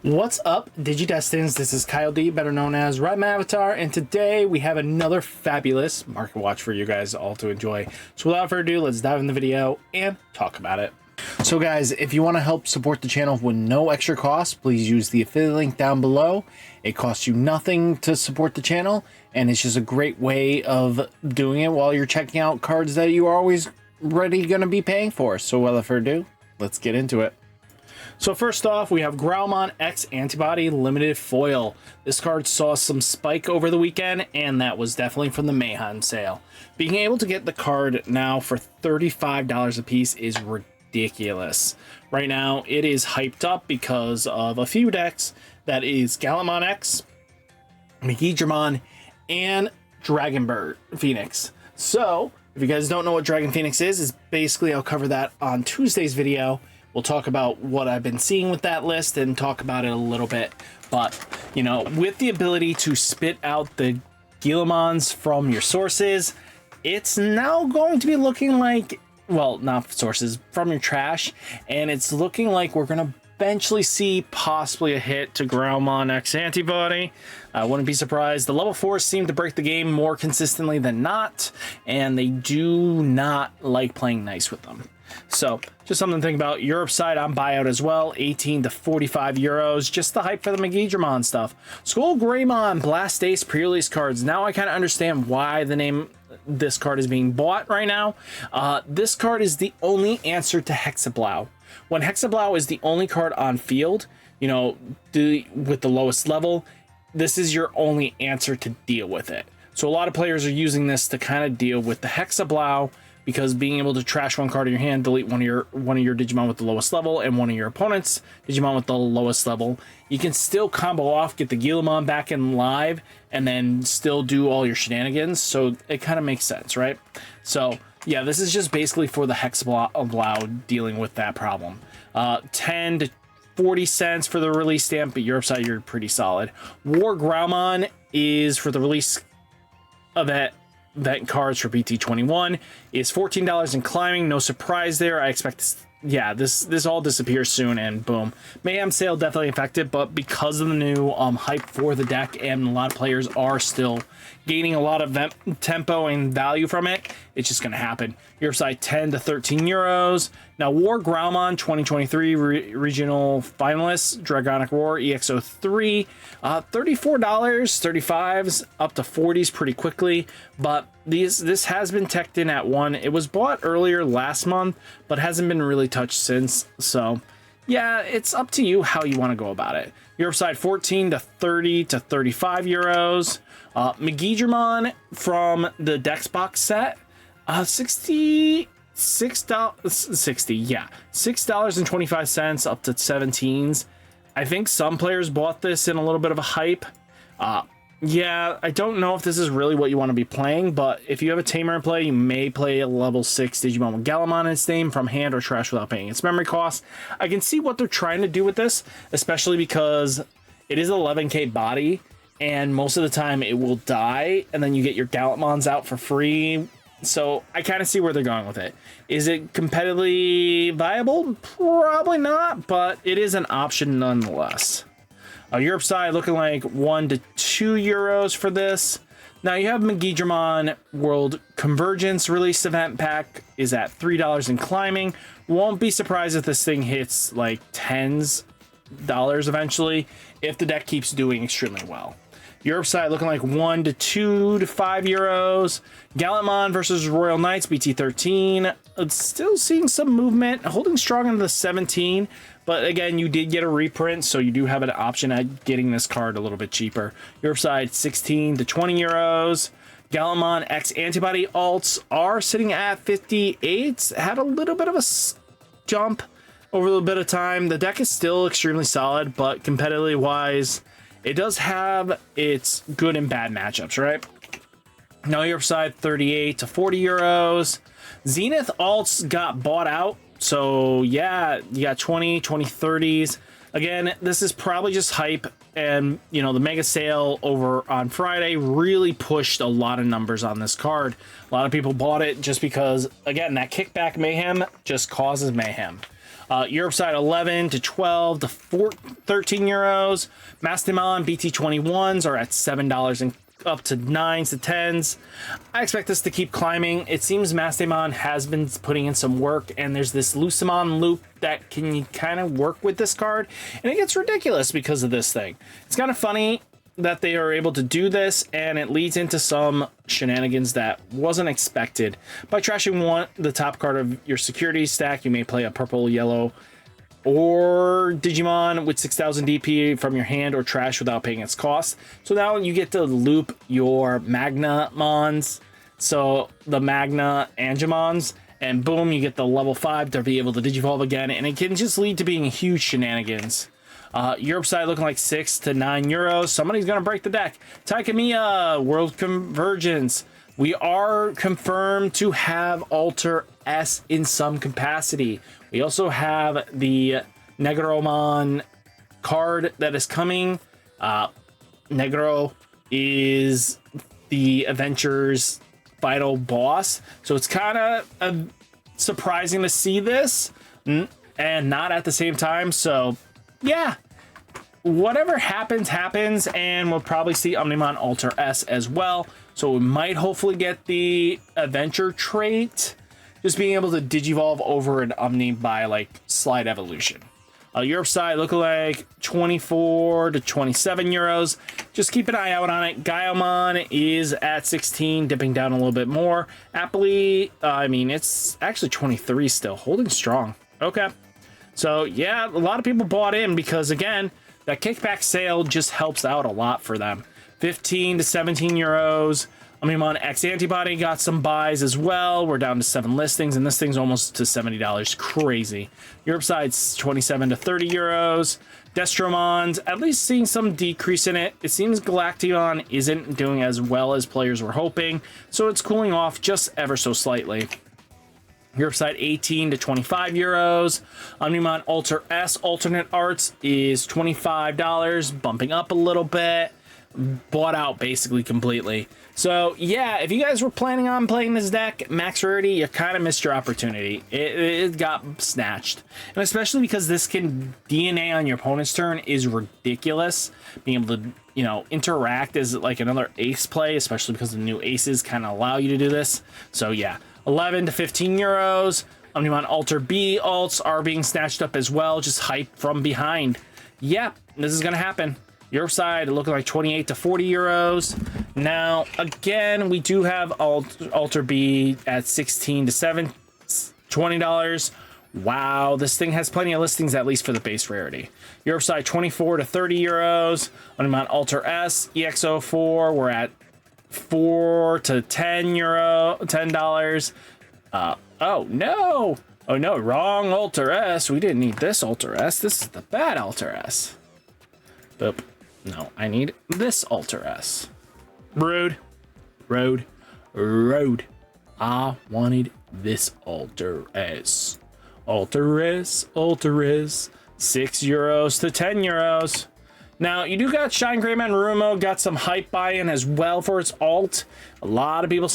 What's up, Digidestins? This is Kyle D, better known as RideMyAvatar, and today we have another fabulous market watch for you guys all to enjoy. So without further ado, let's dive in the video and talk about it. So guys, if you want to help support the channel with no extra cost, please use the affiliate link down below. It costs you nothing to support the channel, and it's just a great way of doing it while you're checking out cards that you are always ready going to be paying for. So without further ado, let's get into it. So first off, we have Growlmon X Antibody Limited Foil. This card saw some spike over the weekend, and that was definitely from the Mayhem sale. Being able to get the card now for $35 a piece is ridiculous. Right now, it is hyped up because of a few decks. That is Gallantmon X, Megidramon, and Dragonbird Phoenix. So, if you guys don't know what Dragon Phoenix is basically I'll cover that on Tuesday's video. We'll talk about what I've been seeing with that list and talk about it a little bit. But, you know, with the ability to spit out the Gallantmons from your sources, it's now going to be looking like, well, not sources, from your trash. And it's looking like we're going to eventually see possibly a hit to Growlmon X Antibody. I wouldn't be surprised. The level 4s seem to break the game more consistently than not, and they do not like playing nice with them. So, just something to think about. Europe side on buyout as well, 18 to 45 euros. Just the hype for the Megidramon stuff. ShineGreymon Blast Ace pre-release cards. Now I kind of understand why the name this card is being bought right now. This card is the only answer to Hexablau. When Hexablau is the only card on field, you know, with the lowest level, this is your only answer to deal with it. So a lot of players are using this to kind of deal with the Hexablau, because being able to trash one card in your hand, delete one of your Digimon with the lowest level and one of your opponent's Digimon with the lowest level, you can still combo off, get the Gallantmon back in live, and then still do all your shenanigans. So it kind of makes sense, right? So yeah, this is just basically for the Hexablau dealing with that problem. 10 to 40 cents for the release stamp, but Europe side, you're pretty solid. WarGrowlmon is for the release of that cards for BT21 is $14 and climbing. No surprise there. I expect this, yeah, this all disappears soon, and boom. Mayhem sale definitely affected, but because of the new hype for the deck, and a lot of players are still gaining a lot of tempo and value from it, it's just gonna happen. Europe side 10 to 13 euros. Now WarGrowlmon 2023 regional finalists, Dragonic Roar Ex-03, $34, $35s up to $40s pretty quickly, but this has been teched in at 1. It was bought earlier last month, but hasn't been really touched since. So yeah, it's up to you how you want to go about it. Europe side 14 to 30 to 35 euros. Megidramon from the Dex box set, $6.25 up to 17s. I think some players bought this in a little bit of a hype. Yeah, I don't know if this is really what you want to be playing, but if you have a Tamer in play, you may play a level 6 Digimon with Gallantmon in its name from hand or trash without paying its memory cost. I can see what they're trying to do with this, especially because it is 11k body, and most of the time it will die, and then you get your Gallantmons out for free. So I kind of see where they're going with it. Is it competitively viable? Probably not, but it is an option nonetheless. Europe side looking like 1 to 2 euros for this. Now you have Megidramon World Convergence release event pack is at $3 and climbing. Won't be surprised if this thing hits like $10s eventually if the deck keeps doing extremely well. Europe side looking like 1 to 2 to 5 euros. Gallantmon versus Royal Knights BT13. Still seeing some movement, holding strong into the 17. But again, you did get a reprint, so you do have an option at getting this card a little bit cheaper. Europe side 16 to 20 euros. Gallantmon X Antibody alts are sitting at 58. Had a little bit of a jump over a little bit of time. The deck is still extremely solid, but competitively wise, it does have its good and bad matchups, right? Now Europe side 38 to 40 euros. Zenith alts got bought out. So yeah, you got 20, 30s. Again, this is probably just hype, and you know, the mega sale over on Friday really pushed a lot of numbers on this card. A lot of people bought it just because, again, that kickback mayhem just causes mayhem. Europe side 11 to 12 to 13 euros. Mastimon BT21s are at $7 and up to 9s to 10s. I expect this to keep climbing. It seems Mastimon has been putting in some work, and there's this Lucimon loop that can kind of work with this card, and it gets ridiculous because of this thing. It's kind of funny that they are able to do this, and it leads into some shenanigans that wasn't expected. By trashing the top card of your security stack, you may play a purple, yellow, or Digimon with 6,000 DP from your hand or trash without paying its cost. So now you get to loop your Magnamons, so the Magna Angemons, and boom, you get the level 5 to be able to Digivolve again, and it can just lead to being huge shenanigans. Europe side looking like 6 to 9 euros. Somebody's gonna break the deck. Taikamiya, World Convergence. We are confirmed to have Alter S in some capacity. We also have the Megidramon card that is coming. Negro is the Adventure's final boss, so it's kind of surprising to see this and not at the same time. So yeah, whatever happens, happens, and we'll probably see Omnimon Alter S as well. So we might hopefully get the Adventure trait, just being able to Digivolve over an Omni by like Slide Evolution. Europe side looking like 24 to 27 euros. Just keep an eye out on it. Gallantmon is at 16, dipping down a little bit more. Aptly, I mean, it's actually 23 still, holding strong. Okay. So yeah, a lot of people bought in because again, that kickback sale just helps out a lot for them. 15 to 17 euros. Omnimon X antibody got some buys as well. We're down to 7 listings, and this thing's almost to $70. Crazy. Europe side's 27 to 30 euros. Destromon's at least seeing some decrease in it. It seems Galactimon isn't doing as well as players were hoping, so it's cooling off just ever so slightly. Europe side 18 to 25 euros. Omnimon Alter S alternate arts is $25, bumping up a little bit. Bought out basically completely. So yeah, if you guys were planning on playing this deck max rarity, you kind of missed your opportunity. It got snatched, and especially because this can DNA on your opponent's turn is ridiculous. Being able to, you know, interact as like another ace play, especially because the new aces kind of allow you to do this. So yeah, 11 to 15 euros. Omnimon Alter B alts are being snatched up as well, just hype from behind. Yep, this is gonna happen. Europe side looking like 28 to 40 euros. Now, again, we do have Alter B at 16 to $20. Wow, this thing has plenty of listings, at least for the base rarity. Europe side 24 to 30 euros. On Alter S, EX-04, we're at 4 to 10 euro, $10. Oh no! Oh no, wrong Alter S. We didn't need this Alter S. This is the bad Alter S. Boop. No, I need this Alter S. Rude. Road. Road. I wanted this Alter S. Alter S. Alter S. 6 euros to 10 euros. Now, you do got ShineGreymon Rumo, got some hype buy-in as well for its alt. A lot of people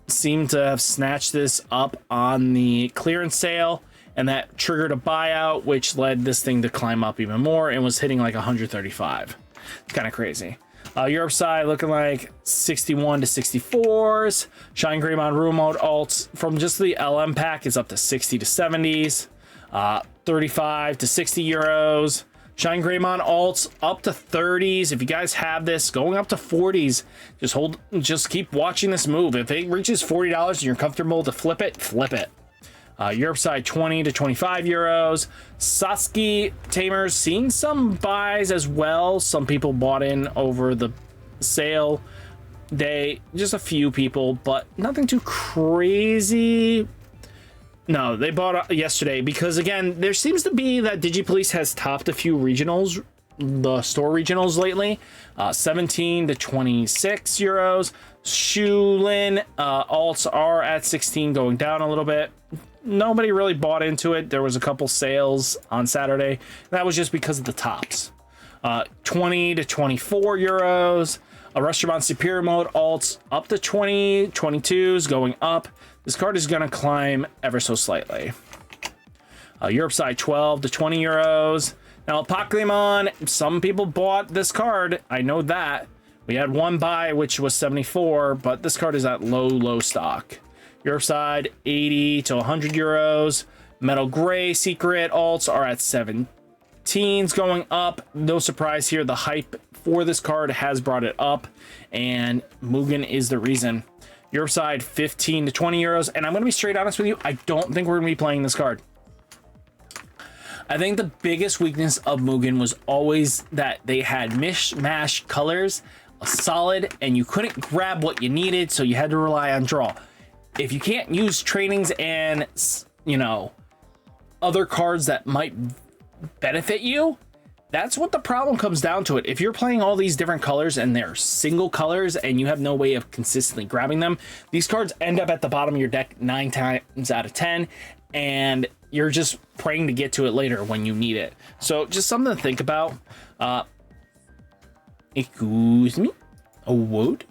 seem to have snatched this up on the clearance sale, and that triggered a buyout, which led this thing to climb up even more and was hitting like 135. It's kind of crazy. Europe side looking like 61 to 64s. ShineGreymon Room Mode alts from just the LM pack is up to 60 to 70s. 35 to 60 euros. ShineGreymon alts up to 30s. If you guys have this, going up to 40s. Just keep watching this move. If it reaches $40 and you're comfortable to flip it, flip it. Europe side 20 to 25 euros. Satsuki Tamers seeing some buys as well. Some people bought in over the sale day. Just a few people, but nothing too crazy. No, they bought yesterday because, again, there seems to be that DigiPolice has topped a few regionals, the store regionals lately. 17 to 26 euros. Shulin alts are at 16, going down a little bit. Nobody really bought into it. There was a couple sales on Saturday. That was just because of the tops. 20 to 24 euros. A Restaurant Superior Mode alts up to 20, 22s going up. This card is going to climb ever so slightly. Europe side 12 to 20 euros. Now, Pokemon, some people bought this card. I know that. We had one buy, which was 74, but this card is at low stock. Europe side 80 to 100 euros. Metal Gray secret alts are at 17s going up. No surprise here. The hype for this card has brought it up, and Mugen is the reason. Europe side 15 to 20 euros. And I'm going to be straight honest with you. I don't think we're going to be playing this card. I think the biggest weakness of Mugen was always that they had mishmash colors, a solid, and you couldn't grab what you needed, so you had to rely on draw. If you can't use trainings and, you know, other cards that might benefit you, that's what the problem comes down to it. If you're playing all these different colors and they're single colors and you have no way of consistently grabbing them, these cards end up at the bottom of your deck 9 times out of 10, and you're just praying to get to it later when you need it. So just something to think about. Excuse me. A wood.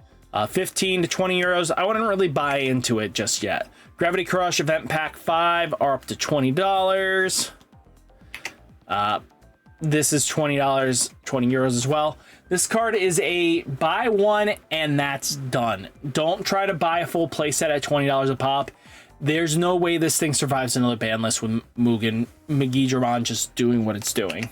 15 to 20 euros. I wouldn't really buy into it just yet. Gravity Crush Event Pack 5 are up to $20. This is $20, 20 euros as well. This card is a buy one and that's done. Don't try to buy a full playset at $20 a pop. There's no way this thing survives another ban list with Mugen Megidramon just doing what it's doing.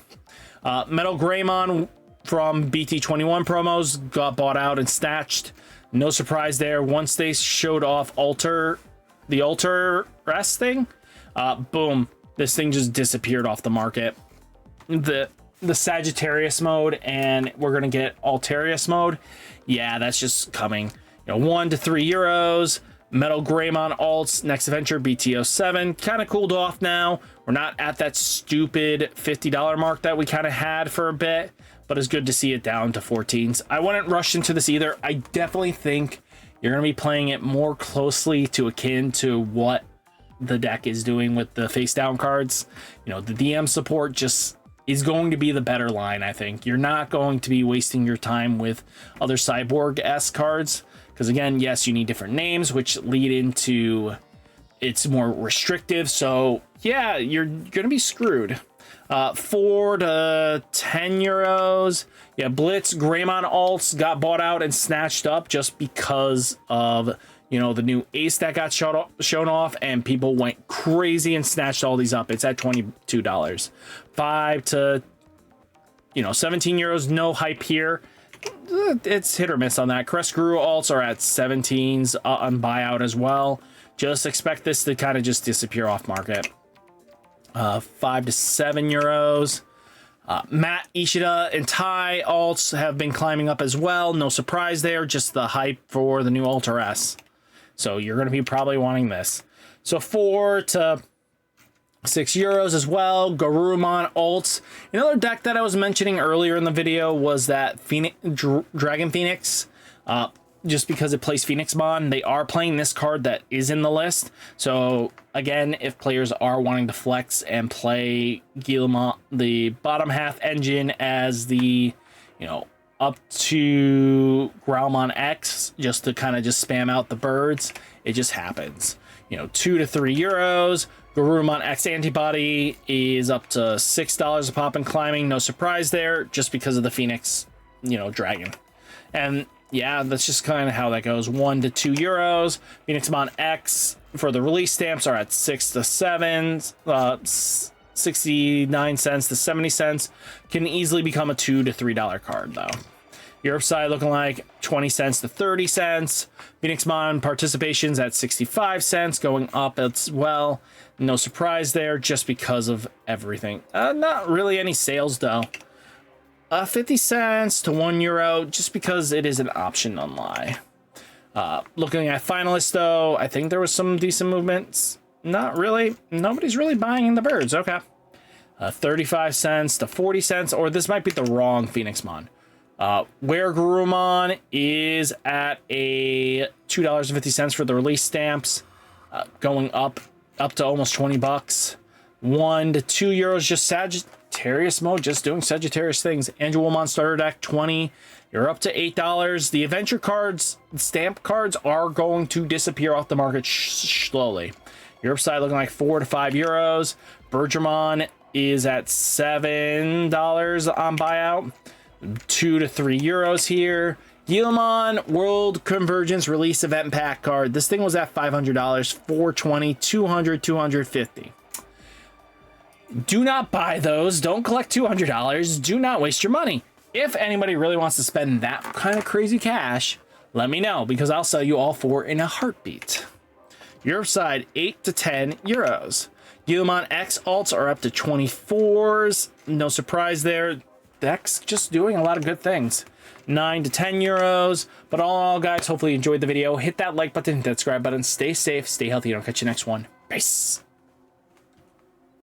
MetalGreymon from BT21 promos got bought out and snatched. No surprise there. Once they showed off the Alter Rest thing, boom, this thing just disappeared off the market. The Sagittarius mode, and we're gonna get Alterius mode. Yeah, that's just coming. You know, 1 to 3 euros. MetalGreymon alts next adventure BT07 kind of cooled off now. We're not at that stupid $50 mark that we kind of had for a bit, but it's good to see it down to 14s. I wouldn't rush into this either. I definitely think you're going to be playing it more closely to akin to what the deck is doing with the face down cards. You know, the DM support just is going to be the better line. I think you're not going to be wasting your time with other Cyborg-esque cards. Because again, yes, you need different names, which lead into it's more restrictive. So yeah, you're going to be screwed. 4 to 10 euros. Yeah, Blitz, Greymon alts got bought out and snatched up just because of, you know, the new ace that got shown off, and people went crazy and snatched all these up. It's at $22. 5 to, you know, 17 euros. No hype here. It's hit or miss on that. Crest Guru alts are at 17s on buyout as well. Just expect this to kind of just disappear off market. 5 to 7 euros. Matt, Ishida, and Tai alts have been climbing up as well. No surprise there. Just the hype for the new Alter S. So you're going to be probably wanting this. So 4 to 6 euros as well. Garurumon alts. Another deck that I was mentioning earlier in the video was that Dragon Phoenix. Just because it plays Phoenixmon, they are playing this card that is in the list. So again, if players are wanting to flex and play Gallantmon, the bottom half engine, as the, you know, up to Growlmon X, just to kind of just spam out the birds, it just happens. You know, 2 to 3 euros. Garurumon X antibody is up to $6 a pop and climbing. No surprise there, just because of the Phoenix, you know, dragon. And yeah, that's just kind of how that goes. 1 to 2 euros. Phoenixmon X for the release stamps are at 6 to 7, 69 cents to 70 cents. Can easily become a $2 to $3 card though. Europe side looking like 20 cents to 30 cents. Phoenixmon participations at 65 cents, going up as well. No surprise there, just because of everything. Not really any sales though. 50 cents to €1, just because it is an option on Lie. Looking at finalists though, I think there was some decent movements. Not really. Nobody's really buying in the birds. Okay. 35 cents to 40 cents, or this might be the wrong Phoenixmon. WarGrowlmon is at a $2.50 for the release stamps, going up to almost 20 bucks. 1 to 2 euros, just Sagittarius mode, just doing Sagittarius things. Angelwomon starter deck 20. You're up to $8. The adventure cards, stamp cards, are going to disappear off the market slowly. Europe side looking like 4 to 5 euros. Bergermon is at $7 on buyout. 2 to 3 euros here. Gallantmon World Convergence Release Event Pack card. This thing was at $500, 420, 200, 250. Do not buy those. Don't collect $200. Do not waste your money. If anybody really wants to spend that kind of crazy cash, let me know, because I'll sell you all 4 in a heartbeat. Europe side, 8 to 10 euros. Digimon X alts are up to 24s. No surprise there. X just doing a lot of good things. 9 to 10 euros. But all in all, guys, hopefully you enjoyed the video. Hit that like button, hit that subscribe button. Stay safe, stay healthy, and I'll catch you next one. Peace.